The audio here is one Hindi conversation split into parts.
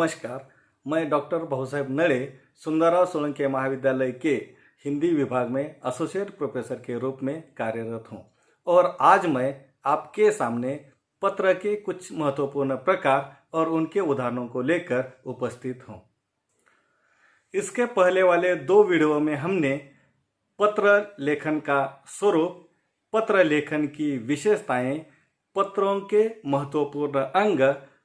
नमस्कार, मैं डॉक्टर भाऊसाहेब नळे सुंदरराव सोलंकी महाविद्यालय के हिंदी विभाग में एसोसिएट प्रोफेसर के रूप में कार्यरत हूं और आज मैं आपके सामने पत्र के कुछ महत्वपूर्ण प्रकार और उनके उदाहरणों को लेकर उपस्थित हूं। इसके पहले वाले 2 वीडियो में हमने पत्र लेखन का स्वरूप, पत्र लेखन की विशेषताएं, पत्रों के महत्वपूर्ण अंग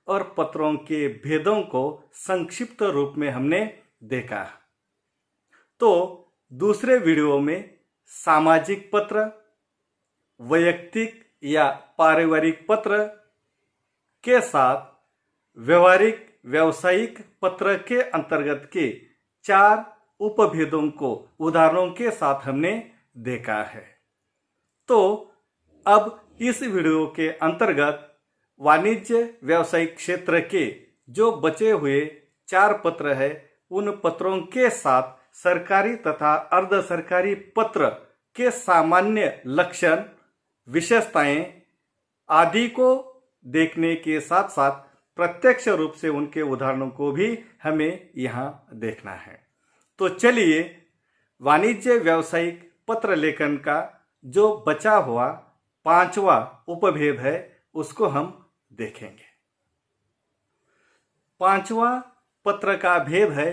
और पत्रों के भेदों को संक्षिप्त रूप में हमने देखा। तो दूसरे वीडियो में सामाजिक पत्र, वैयक्तिक या पारिवारिक पत्र के साथ व्यवहारिक व्यावसायिक पत्र के अंतर्गत के 4 उपभेदों को उदाहरणों के साथ हमने देखा है। तो अब इस वीडियो के अंतर्गत वाणिज्य व्यावसायिक क्षेत्र के जो बचे हुए 4 पत्र है, उन पत्रों के साथ सरकारी तथा अर्ध सरकारी पत्र के सामान्य लक्षण, विशेषताएं आदि को देखने के साथ साथ प्रत्यक्ष रूप से उनके उदाहरणों को भी हमें यहाँ देखना है। तो चलिए वाणिज्य व्यावसायिक पत्र लेखन का जो बचा हुआ 5वां उपभेद है उसको हम देखेंगे। 5वां पत्र का भेद है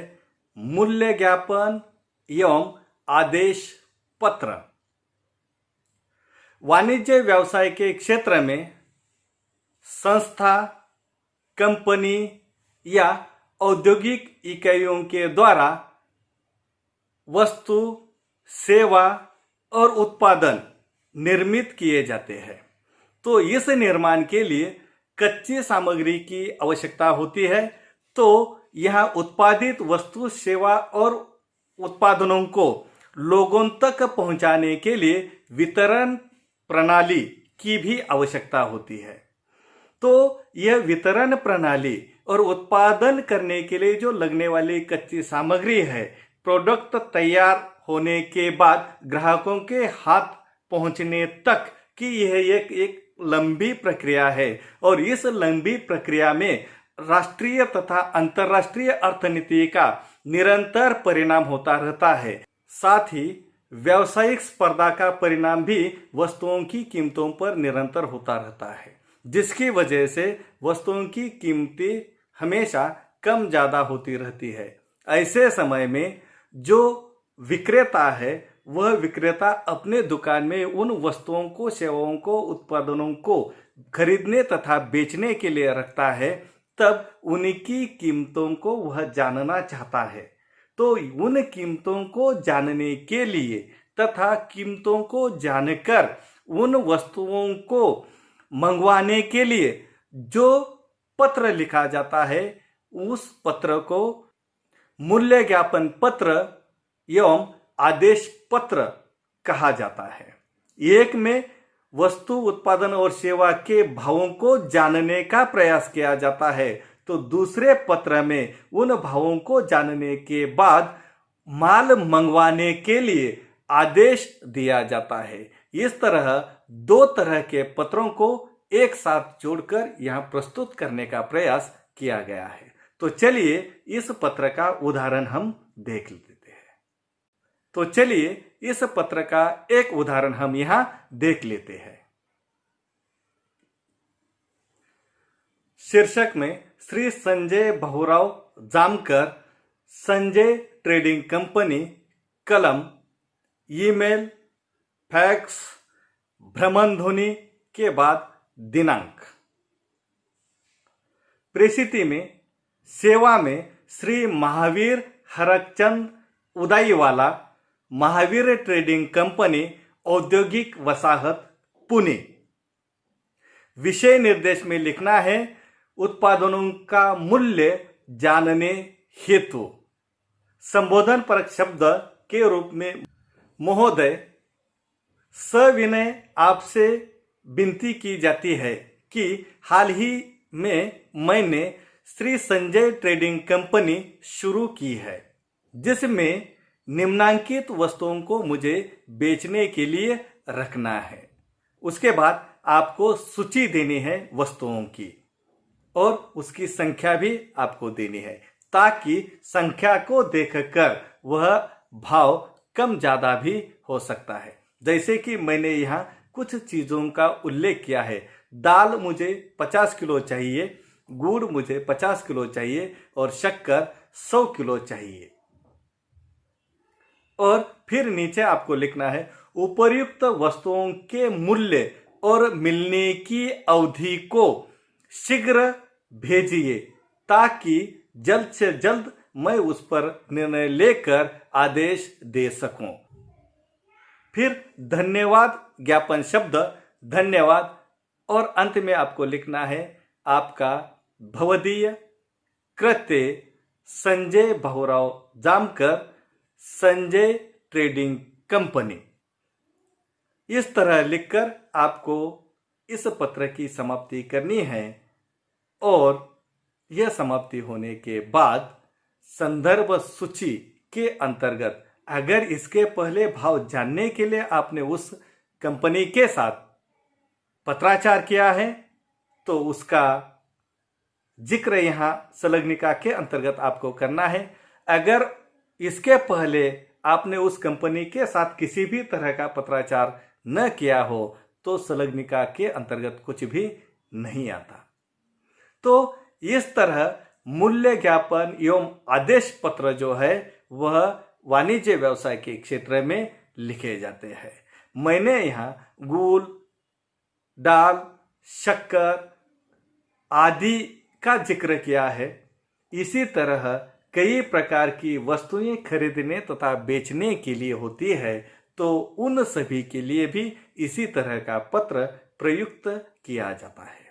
मूल्य ज्ञापन एवं आदेश पत्र। वाणिज्य व्यवसाय के क्षेत्र में संस्था, कंपनी या औद्योगिक इकाइयों के द्वारा वस्तु, सेवा और उत्पादन निर्मित किए जाते हैं। तो इस निर्माण के लिए कच्ची सामग्री की आवश्यकता होती है। तो यह उत्पादित वस्तु, सेवा और उत्पादनों को लोगों तक पहुंचाने के लिए वितरण प्रणाली की भी आवश्यकता होती है। तो यह वितरण प्रणाली और उत्पादन करने के लिए जो लगने वाली कच्ची सामग्री है, प्रोडक्ट तैयार होने के बाद ग्राहकों के हाथ पहुंचने तक की यह एक लंबी प्रक्रिया है और इस लंबी प्रक्रिया में राष्ट्रीय तथा अंतर्राष्ट्रीय अर्थनीति का निरंतर परिणाम होता रहता है। साथ ही व्यावसायिक स्पर्धा का परिणाम भी वस्तुओं की कीमतों पर निरंतर होता रहता है, जिसकी वजह से वस्तुओं की कीमतें हमेशा कम ज्यादा होती रहती है। ऐसे समय में जो विक्रेता है, वह विक्रेता अपने दुकान में उन वस्तुओं को, सेवाओं को, उत्पादनों को खरीदने तथा बेचने के लिए रखता है, तब उनकी कीमतों को वह जानना चाहता है। तो उन कीमतों को जानने के लिए तथा कीमतों को जानकर उन वस्तुओं को मंगवाने के लिए जो पत्र लिखा जाता है, उस पत्र को मूल्य ज्ञापन पत्र एवं आदेश पत्र कहा जाता है। एक में वस्तु, उत्पादन और सेवा के भावों को जानने का प्रयास किया जाता है, तो दूसरे पत्र में उन भावों को जानने के बाद माल मंगवाने के लिए आदेश दिया जाता है। इस तरह 2 तरह के पत्रों को एक साथ जोड़कर यहाँ प्रस्तुत करने का प्रयास किया गया है। तो चलिए इस पत्र का उदाहरण हम देख लेते हैं। तो चलिए इस पत्र का एक उदाहरण हम यहां देख लेते हैं। शीर्षक में श्री संजय भाऊराव जामकर, संजय ट्रेडिंग कंपनी, कलम, ईमेल, फैक्स, भ्रमणध्वनि के बाद दिनांक। परिस्थिति में सेवा में श्री महावीर हरकचंद उदाईवाला, महावीर ट्रेडिंग कंपनी, औद्योगिक वसाहत, पुणे। विषय निर्देश में लिखना है उत्पादनों का मूल्य जानने हेतु। संबोधन परक शब्द के रूप में महोदय, सविनय आपसे विनती की जाती है कि हाल ही में मैंने श्री संजय ट्रेडिंग कंपनी शुरू की है, जिसमें निम्नांकित वस्तुओं को मुझे बेचने के लिए रखना है। उसके बाद आपको सूची देनी है वस्तुओं की। और उसकी संख्या भी आपको देनी है, ताकि संख्या को देखकर वह भाव कम ज़्यादा भी हो सकता है। जैसे कि मैंने यहाँ कुछ चीज़ों का उल्लेख किया है। दाल मुझे 50 किलो चाहिए, गुड़ मुझे 50 किलो चाहिए और शक्कर 100 किलो चाहिए। और फिर नीचे आपको लिखना है उपर्युक्त वस्तुओं के मूल्य और मिलने की अवधि को शीघ्र भेजिए, ताकि जल्द से जल्द मैं उस पर निर्णय लेकर आदेश दे सकूं। फिर धन्यवाद ज्ञापन शब्द धन्यवाद, और अंत में आपको लिखना है आपका भवदीय कृत्य संजय भाऊराव जामकर, संजय ट्रेडिंग कंपनी। इस तरह लिखकर आपको इस पत्र की समाप्ति करनी है, और यह समाप्ति होने के बाद संदर्भ सूची के अंतर्गत अगर इसके पहले भाव जानने के लिए आपने उस कंपनी के साथ पत्राचार किया है तो उसका जिक्र यहाँ संलग्निका के अंतर्गत आपको करना है। अगर इसके पहले आपने उस कंपनी के साथ किसी भी तरह का पत्राचार न किया हो तो संलग्निका के अंतर्गत कुछ भी नहीं आता। तो इस तरह मूल्य ज्ञापन एवं आदेश पत्र जो है वह वाणिज्य व्यवसाय के क्षेत्र में लिखे जाते हैं। मैंने यहाँ गुड़, दाल, शक्कर आदि का जिक्र किया है। इसी तरह कई प्रकार की वस्तुएं खरीदने तथा बेचने के लिए होती है, तो उन सभी के लिए भी इसी तरह का पत्र प्रयुक्त किया जाता है।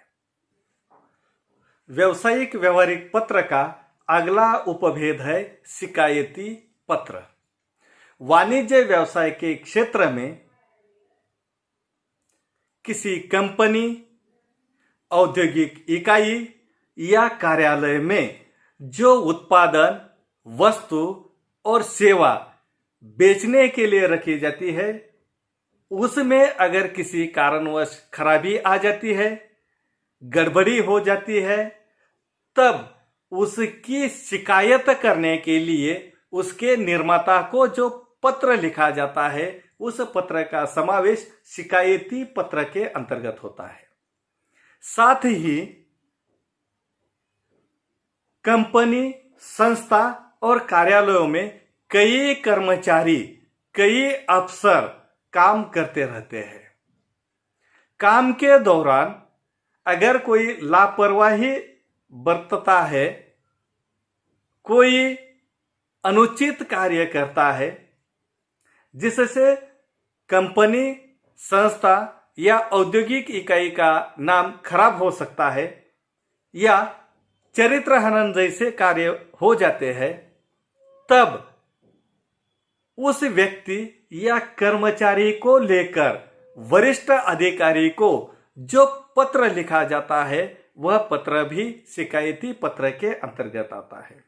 व्यावसायिक व्यवहारिक पत्र का अगला उपभेद है शिकायती पत्र। वाणिज्य व्यवसाय के क्षेत्र में किसी कंपनी, औद्योगिक इकाई या कार्यालय में जो उत्पादन, वस्तु और सेवा बेचने के लिए रखी जाती है, उसमें अगर किसी कारणवश खराबी आ जाती है, गड़बड़ी हो जाती है, तब उसकी शिकायत करने के लिए उसके निर्माता को जो पत्र लिखा जाता है, उस पत्र का समावेश शिकायती पत्र के अंतर्गत होता है। साथ ही कंपनी, संस्था और कार्यालयों में कई कर्मचारी, कई अफसर काम करते रहते हैं। काम के दौरान अगर कोई लापरवाही बरतता है, कोई अनुचित कार्य करता है, जिससे कंपनी, संस्था या औद्योगिक इकाई का नाम खराब हो सकता है या चरित्र हनन जैसे कार्य हो जाते हैं, तब उस व्यक्ति या कर्मचारी को लेकर वरिष्ठ अधिकारी को जो पत्र लिखा जाता है वह पत्र भी शिकायती पत्र के अंतर्गत आता है।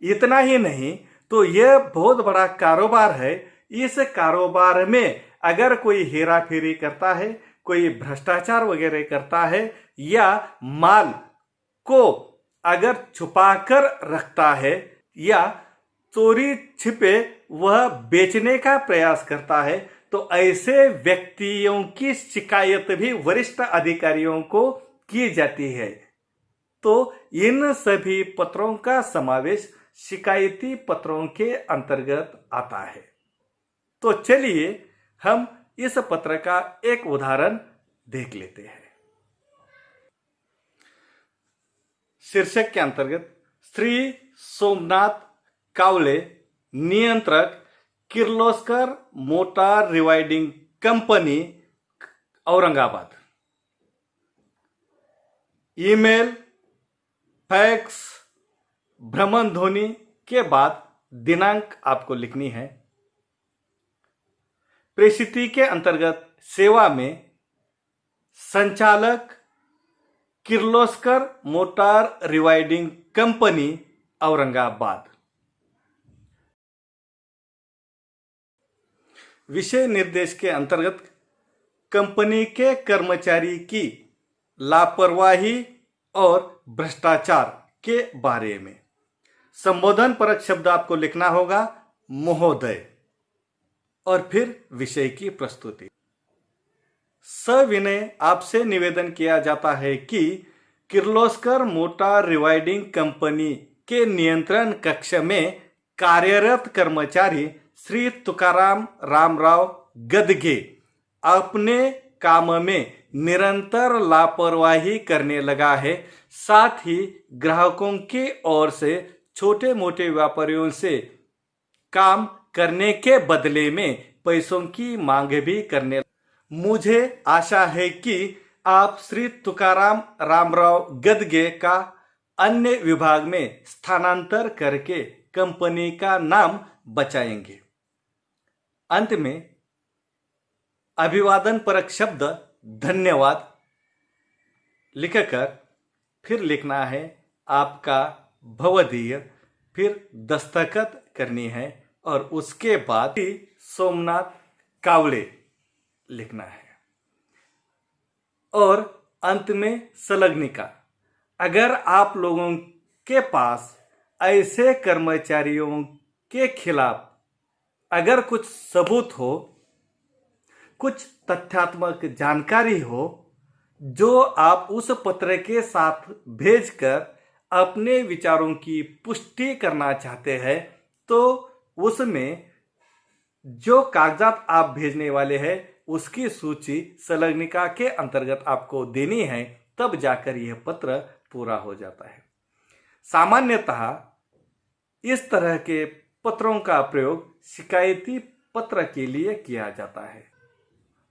इतना ही नहीं तो यह बहुत बड़ा कारोबार है। इस कारोबार में अगर कोई हेरा फेरी करता है, कोई भ्रष्टाचार वगैरह करता है या माल को अगर छुपाकर रखता है या चोरी छिपे वह बेचने का प्रयास करता है, तो ऐसे व्यक्तियों की शिकायत भी वरिष्ठ अधिकारियों को की जाती है। तो इन सभी पत्रों का समावेश शिकायती पत्रों के अंतर्गत आता है। तो चलिए हम इस पत्र का एक उदाहरण देख लेते हैं। शीर्षक के अंतर्गत श्री सोमनाथ कावले, नियंत्रक, Kirloskar motor rewinding company, Aurangabad. Email, fax, भ्रमण ध्वनि के बाद दिनांक आपको लिखनी है। प्रेषिती के अंतर्गत सेवा में संचालक, Kirloskar motor rewinding company, Aurangabad. विषय निर्देश के अंतर्गत कंपनी के कर्मचारी की लापरवाही और भ्रष्टाचार के बारे में। संबोधन परक शब्द आपको लिखना होगा महोदय, और फिर विषय की प्रस्तुति। सविनय आपसे निवेदन किया जाता है कि किर्लोस्कर मोटर रिवाइडिंग कंपनी के नियंत्रण कक्ष में कार्यरत कर्मचारी श्री तुकाराम रामराव गदगे अपने काम में निरंतर लापरवाही करने लगा है। साथ ही ग्राहकों की ओर से छोटे मोटे व्यापारियों से काम करने के बदले में पैसों की मांग भी करने। मुझे आशा है कि आप श्री तुकाराम रामराव गदगे का अन्य विभाग में स्थानांतर करके कंपनी का नाम बचाएंगे। अंत में अभिवादन परक शब्द धन्यवाद लिखकर फिर लिखना है आपका भवदीय, फिर दस्तखत करनी है और उसके बाद सोमनाथ कावड़े लिखना है और अंत में संलग्निका। अगर आप लोगों के पास ऐसे कर्मचारियों के खिलाफ अगर कुछ सबूत हो, कुछ तथ्यात्मक जानकारी हो, जो आप उस पत्र के साथ भेजकर अपने विचारों की पुष्टि करना चाहते हैं, तो उसमें जो कागजात आप भेजने वाले हैं उसकी सूची संलग्निका के अंतर्गत आपको देनी है, तब जाकर यह पत्र पूरा हो जाता है। सामान्यतः इस तरह के पत्रों का प्रयोग शिकायती पत्र के लिए किया जाता है।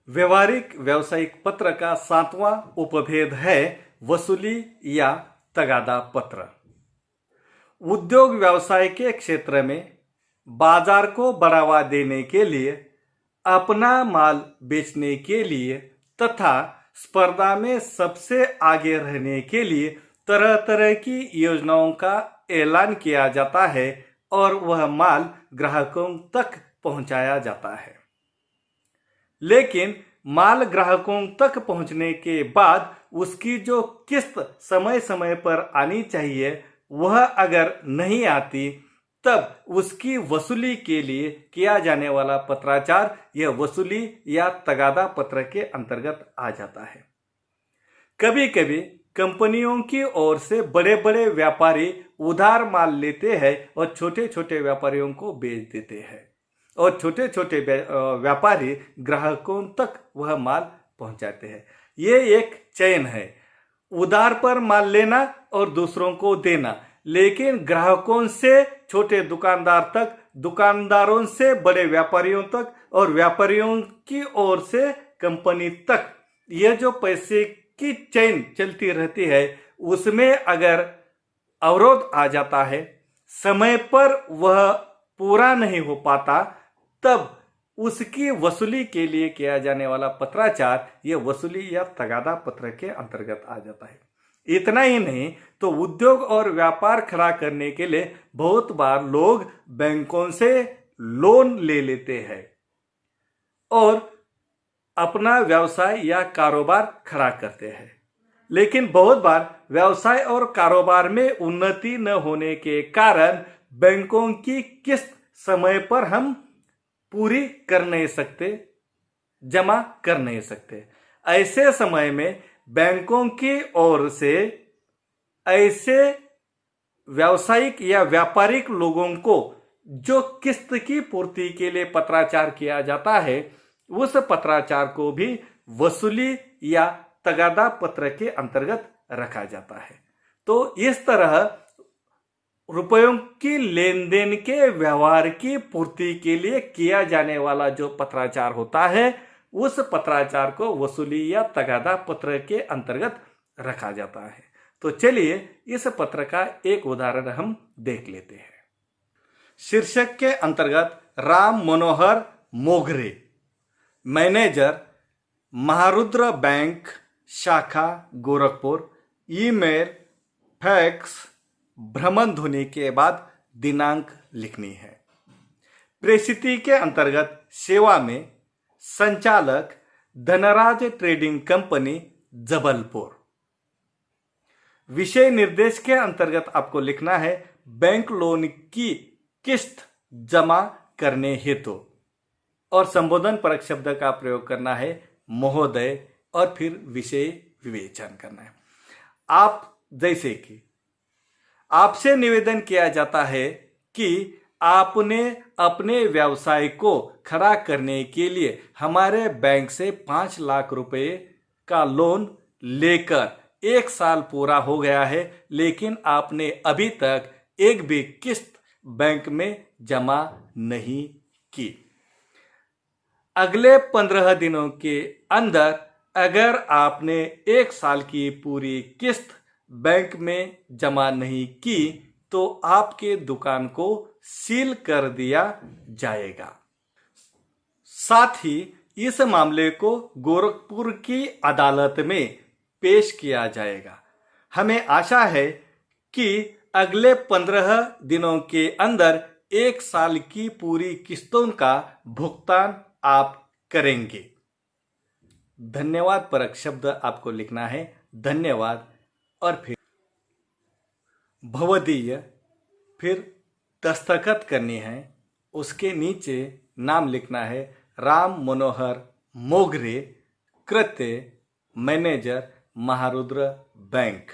व्यवहारिक व्यावसायिक पत्र का 7वां उपभेद है वसूली या तगादा पत्र। उद्योग व्यवसाय के क्षेत्र में बाजार को बढ़ावा देने के लिए, अपना माल बेचने के लिए तथा स्पर्धा में सबसे आगे रहने के लिए तरह तरह की योजनाओं का ऐलान किया जाता है और वह माल ग्राहकों तक पहुंचाया जाता है। लेकिन माल ग्राहकों तक पहुंचने के बाद उसकी जो किस्त समय समय पर आनी चाहिए वह अगर नहीं आती, तब उसकी वसूली के लिए किया जाने वाला पत्राचार यह वसूली या तगादा पत्र के अंतर्गत आ जाता है। कभी कभी कंपनियों की ओर से बड़े बड़े व्यापारी उधार माल लेते हैं और छोटे छोटे व्यापारियों को बेच देते हैं और छोटे छोटे व्यापारी ग्राहकों तक वह माल पहुंचाते हैं। ये एक चैन है, उधार पर माल लेना और दूसरों को देना, लेकिन ग्राहकों से छोटे दुकानदार तक, दुकानदारों से बड़े व्यापारियों तक और व्यापारियों की ओर से कंपनी तक, यह जो पैसे की चेन चलती रहती है, उसमें अगर अवरोध आ जाता है, समय पर वह पूरा नहीं हो पाता, तब उसकी वसूली के लिए किया जाने वाला पत्राचार यह वसूली या तगादा पत्र के अंतर्गत आ जाता है। इतना ही नहीं तो उद्योग और व्यापार खड़ा करने के लिए बहुत बार लोग बैंकों से लोन ले लेते हैं और अपना व्यवसाय या कारोबार खड़ा करते हैं। लेकिन बहुत बार व्यवसाय और कारोबार में उन्नति न होने के कारण बैंकों की किस्त समय पर हम पूरी कर नहीं सकते, जमा कर नहीं सकते। ऐसे समय में बैंकों की ओर से ऐसे व्यावसायिक या व्यापारिक लोगों को जो किस्त की पूर्ति के लिए पत्राचार किया जाता है, उस पत्राचार को भी वसूली या तगादा पत्र के अंतर्गत रखा जाता है। तो इस तरह रुपयों की लेन देन के व्यवहार की पूर्ति के लिए किया जाने वाला जो पत्राचार होता है, उस पत्राचार को वसूली या तगादा पत्र के अंतर्गत रखा जाता है। तो चलिए इस पत्र का एक उदाहरण हम देख लेते हैं। शीर्षक के अंतर्गत राम मनोहर मोघरे, मैनेजर, महारुद्र बैंक शाखा गोरखपुर, ईमेल, फैक्स, भ्रमण ध्वनि के बाद दिनांक लिखनी है। प्रेषिती के अंतर्गत सेवा में संचालक धनराज ट्रेडिंग कंपनी जबलपुर। विषय निर्देश के अंतर्गत आपको लिखना है बैंक लोन की किस्त जमा करने हेतु, और संबोधन परक शब्द का प्रयोग करना है महोदय, और फिर विषय विवेचन करना है। आप जैसे कि आपसे निवेदन किया जाता है कि आपने अपने व्यवसाय को खड़ा करने के लिए हमारे बैंक से 5 लाख रुपए का लोन लेकर 1 साल पूरा हो गया है, लेकिन आपने अभी तक एक भी किस्त बैंक में जमा नहीं की। अगले 15 दिनों के अंदर अगर आपने 1 साल की पूरी किस्त बैंक में जमा नहीं की तो आपके दुकान को सील कर दिया जाएगा। साथ ही इस मामले को गोरखपुर की अदालत में पेश किया जाएगा। हमें आशा है कि अगले 15 दिनों के अंदर 1 साल की पूरी किस्तों का भुगतान आप करेंगे। धन्यवाद परक शब्द आपको लिखना है, धन्यवाद, और फिर भवदीय, फिर दस्तखत करनी है। उसके नीचे नाम लिखना है राम मनोहर मोगरे, कृत्य मैनेजर महारुद्र बैंक,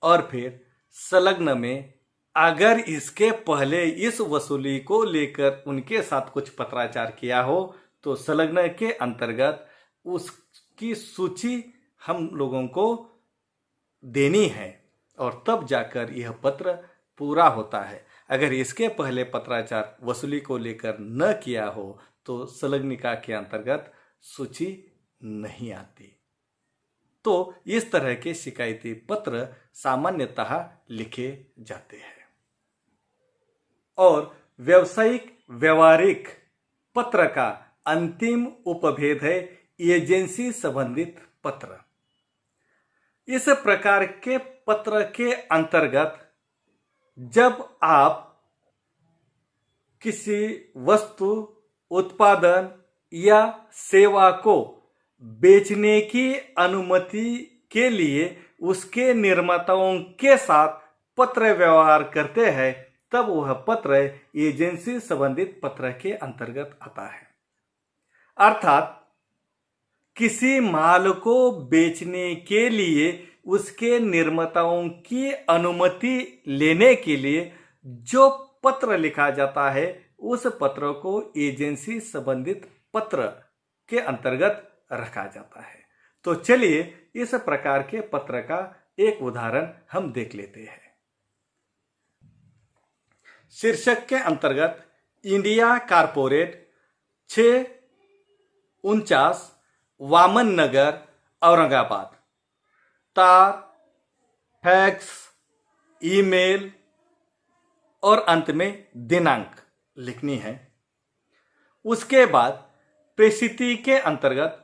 और फिर संलग्न में अगर इसके पहले इस वसूली को लेकर उनके साथ कुछ पत्राचार किया हो तो संलग्न के अंतर्गत उसकी सूची हम लोगों को देनी है, और तब जाकर यह पत्र पूरा होता है। अगर इसके पहले पत्राचार वसूली को लेकर न किया हो तो संलग्निका के अंतर्गत सूची नहीं आती। तो इस तरह के शिकायती पत्र सामान्यतः लिखे जाते हैं। और व्यावसायिक व्यवहारिक पत्र का अंतिम उपभेद है एजेंसी संबंधित पत्र। इस प्रकार के पत्र के अंतर्गत जब आप किसी वस्तु, उत्पादन या सेवा को बेचने की अनुमति के लिए उसके निर्माताओं के साथ पत्र व्यवहार करते हैं तब वह पत्र एजेंसी संबंधित पत्र के अंतर्गत आता है। अर्थात किसी माल को बेचने के लिए उसके निर्माताओं की अनुमति लेने के लिए जो पत्र लिखा जाता है उस पत्र को एजेंसी संबंधित पत्र के अंतर्गत रखा जाता है। तो चलिए इस प्रकार के पत्र का एक उदाहरण हम देख लेते हैं। शीर्षक के अंतर्गत इंडिया कारपोरेट 649 वामन नगर औरंगाबाद, तार, फैक्स, ईमेल और अंत में दिनांक लिखनी है। उसके बाद प्रसिद्धि के अंतर्गत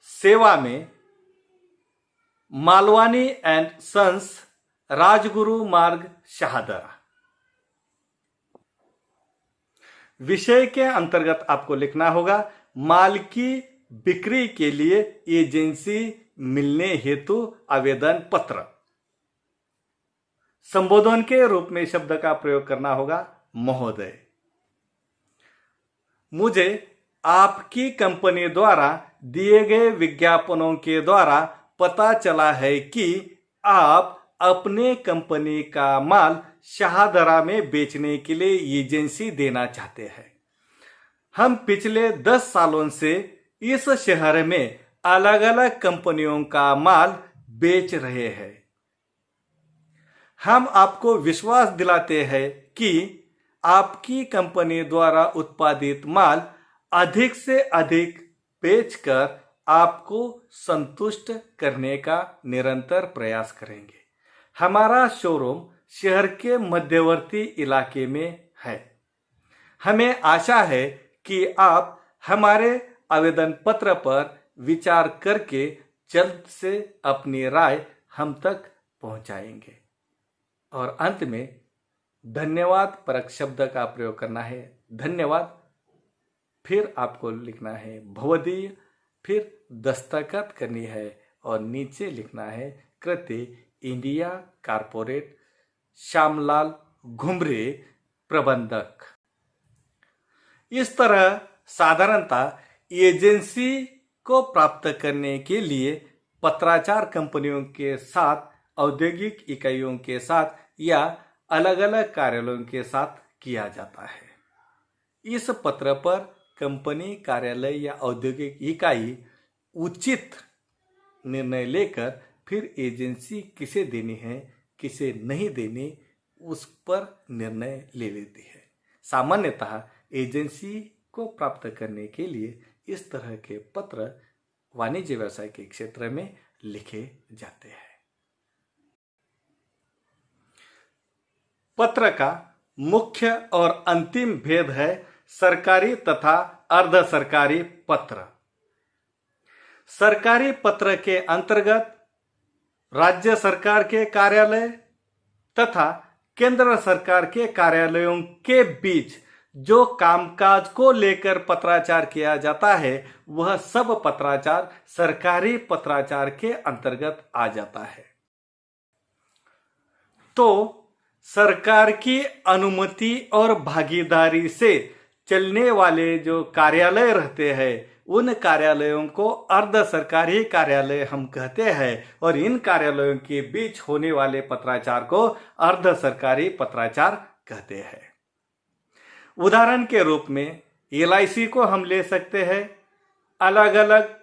सेवा में मालवानी एंड सन्स, राजगुरु मार्ग, शाहदरा। विषय के अंतर्गत आपको लिखना होगा माल की बिक्री के लिए एजेंसी मिलने हेतु आवेदन पत्र। संबोधन के रूप में शब्द का प्रयोग करना होगा महोदय। मुझे आपकी कंपनी द्वारा दिए गए विज्ञापनों के द्वारा पता चला है कि आप अपने कंपनी का माल शाहदरा में बेचने के लिए एजेंसी देना चाहते हैं। हम पिछले 10 सालों से इस शहर में अलग अलग कंपनियों का माल बेच रहे हैं। हम आपको विश्वास दिलाते हैं कि आपकी कंपनी द्वारा उत्पादित माल अधिक से अधिक बेचकर आपको संतुष्ट करने का निरंतर प्रयास करेंगे। हमारा शोरूम शहर के मध्यवर्ती इलाके में है। हमें आशा है कि आप हमारे आवेदन पत्र पर विचार करके जल्द से अपनी राय हम तक पहुंचाएंगे। और अंत में धन्यवाद परक शब्द का प्रयोग करना है, धन्यवाद। फिर आपको लिखना है भवदीय, फिर दस्तखत करनी है और नीचे लिखना है कृत्य इंडिया कॉरपोरेट, श्यामलाल घुमरे, प्रबंधक। इस तरह साधारणतः एजेंसी को प्राप्त करने के लिए पत्राचार कंपनियों के साथ, औद्योगिक इकाइयों के साथ या अलग अलग कार्यालयों के साथ किया जाता है। इस पत्र पर कंपनी, कार्यालय या औद्योगिक इकाई उचित निर्णय लेकर फिर एजेंसी किसे देनी है, किसे नहीं देनी, उस पर निर्णय ले लेती है। सामान्यतः एजेंसी को प्राप्त करने के लिए इस तरह के पत्र वाणिज्य व्यवसाय के क्षेत्र में लिखे जाते हैं। पत्र का मुख्य और अंतिम भेद है सरकारी तथा अर्ध सरकारी पत्र। सरकारी पत्र के अंतर्गत राज्य सरकार के कार्यालय तथा केंद्र सरकार के कार्यालयों के बीच जो कामकाज को लेकर पत्राचार किया जाता है, वह सब पत्राचार सरकारी पत्राचार के अंतर्गत आ जाता है। तो सरकार की अनुमति और भागीदारी से चलने वाले जो कार्यालय रहते हैं, उन कार्यालयों को अर्ध सरकारी कार्यालय हम कहते हैं और इन कार्यालयों के बीच होने वाले पत्राचार को अर्ध सरकारी पत्राचार कहते हैं। उदाहरण के रूप में LIC को हम ले सकते हैं, अलग अलग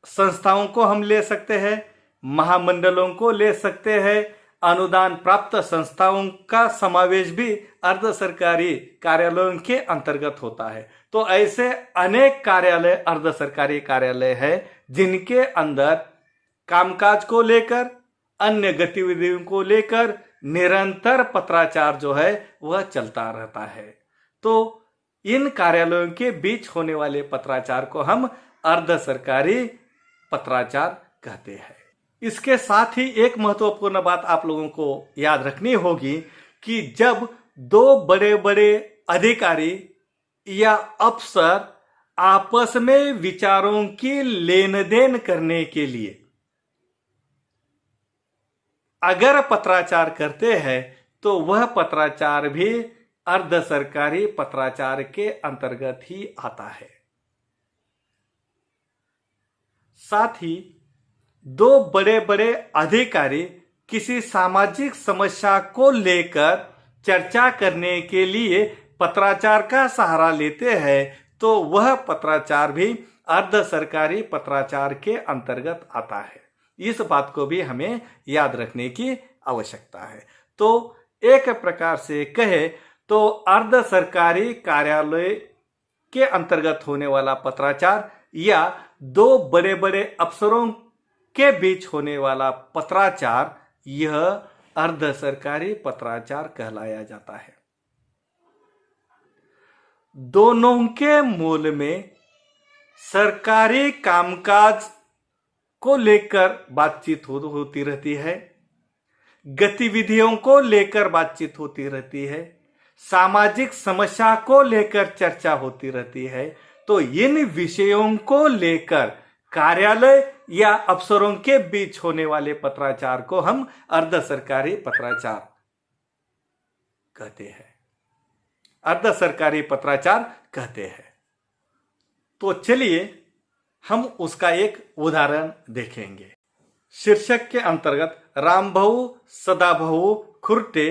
संस्थाओं को हम ले सकते हैं, महामंडलों को ले सकते हैं, अनुदान प्राप्त संस्थाओं का समावेश भी अर्ध सरकारी कार्यालयों के अंतर्गत होता है। तो ऐसे अनेक कार्यालय अर्ध सरकारी कार्यालय है जिनके अंदर कामकाज को लेकर, अन्य गतिविधियों को लेकर निरंतर पत्राचार जो है वह चलता रहता है। तो इन कार्यालयों के बीच होने वाले पत्राचार को हम अर्ध सरकारी पत्राचार कहते हैं। इसके साथ ही एक महत्वपूर्ण बात आप लोगों को याद रखनी होगी कि जब दो बड़े बड़े अधिकारी या अफसर आपस में विचारों की लेन देन करने के लिए अगर पत्राचार करते हैं, तो वह पत्राचार भी अर्ध सरकारी पत्राचार के अंतर्गत ही आता है। साथ ही दो बड़े बड़े अधिकारी किसी सामाजिक समस्या को लेकर चर्चा करने के लिए पत्राचार का सहारा लेते हैं, तो वह पत्राचार भी अर्ध सरकारी पत्राचार के अंतर्गत आता है। इस बात को भी हमें याद रखने की आवश्यकता है। तो एक प्रकार से कहे तो अर्ध सरकारी कार्यालय के अंतर्गत होने वाला पत्राचार या दो बड़े बड़े अफसरों के बीच होने वाला पत्राचार, यह अर्ध सरकारी पत्राचार कहलाया जाता है। दोनों के मूल में सरकारी कामकाज को लेकर बातचीत होती रहती है, गतिविधियों को लेकर बातचीत होती रहती है, सामाजिक समस्या को लेकर चर्चा होती रहती है। तो इन विषयों को लेकर कार्यालय या अफसरों के बीच होने वाले पत्राचार को हम अर्ध सरकारी पत्राचार कहते हैं, अर्ध सरकारी पत्राचार कहते हैं। तो चलिए हम उसका एक उदाहरण देखेंगे। शीर्षक के अंतर्गत रामभाऊ सदाभाऊ खुर्टे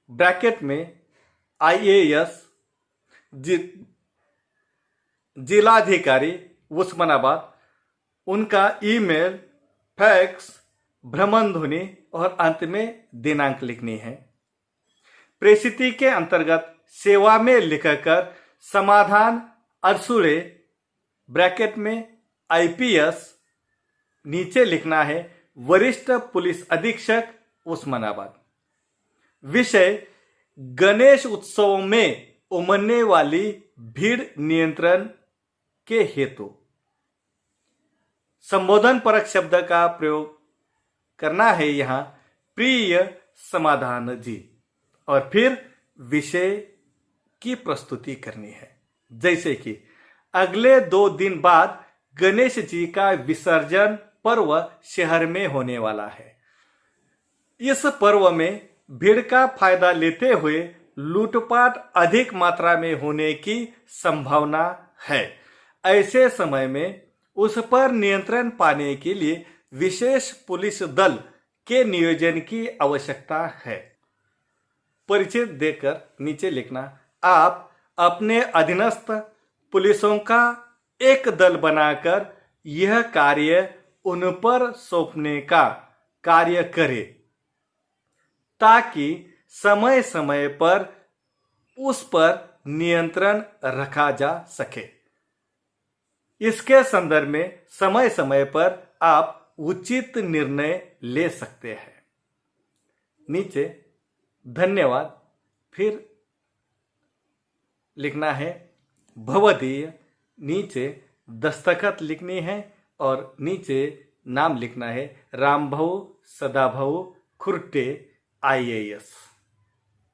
ब्रैकेट में IAS जिलाधिकारी उस्मानाबाद, उनका ईमेल, फैक्स, भ्रमणध्वनि और अंत में दिनांक लिखनी है। प्रेषिती के अंतर्गत सेवा में लिखकर समाधान अरसुड़े ब्रैकेट में IPS नीचे लिखना है, वरिष्ठ पुलिस अधीक्षक उस्मानाबाद। विषय गणेश उत्सव में उमड़ने वाली भीड़ नियंत्रण के हेतु। संबोधन परक शब्द का प्रयोग करना है यहाँ, प्रिय समाधान जी, और फिर विषय की प्रस्तुति करनी है। जैसे कि अगले 2 दिन बाद गणेश जी का विसर्जन पर्व शहर में होने वाला है। इस पर्व में भीड़ का फायदा लेते हुए लूटपाट अधिक मात्रा में होने की संभावना है। ऐसे समय में उस पर नियंत्रण पाने के लिए विशेष पुलिस दल के नियोजन की आवश्यकता है। परिचय देकर नीचे लिखना, आप अपने अधीनस्थ पुलिसों का एक दल बनाकर यह कार्य उन पर सौंपने का कार्य करें ताकि समय समय पर उस पर नियंत्रण रखा जा सके। इसके संदर्भ में समय समय पर आप उचित निर्णय ले सकते हैं। नीचे धन्यवाद फिर लिखना है भवदीय, नीचे दस्तखत लिखनी है और नीचे नाम लिखना है रामभाऊ सदाभाऊ खुर्टे IAS,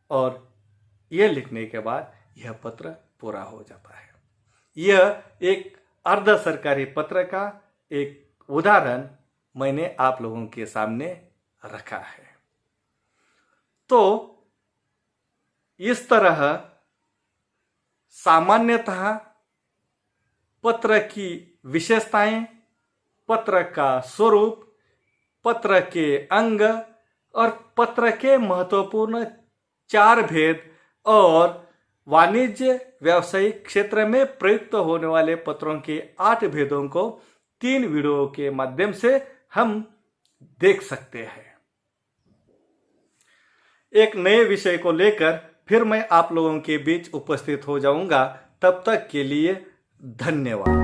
और यह लिखने के बाद यह पत्र पूरा हो जाता है। यह एक अर्ध सरकारी पत्र का एक उदाहरण मैंने आप लोगों के सामने रखा है। तो इस तरह सामान्यतः पत्र की विशेषताएं, पत्र का स्वरूप, पत्र के अंग और पत्र के महत्वपूर्ण 4 भेद और वाणिज्य व्यावसायिक क्षेत्र में प्रयुक्त होने वाले पत्रों के 8 भेदों को 3 वीडियो के माध्यम से हम देख सकते हैं। एक नए विषय को लेकर फिर मैं आप लोगों के बीच उपस्थित हो जाऊंगा। तब तक के लिए धन्यवाद।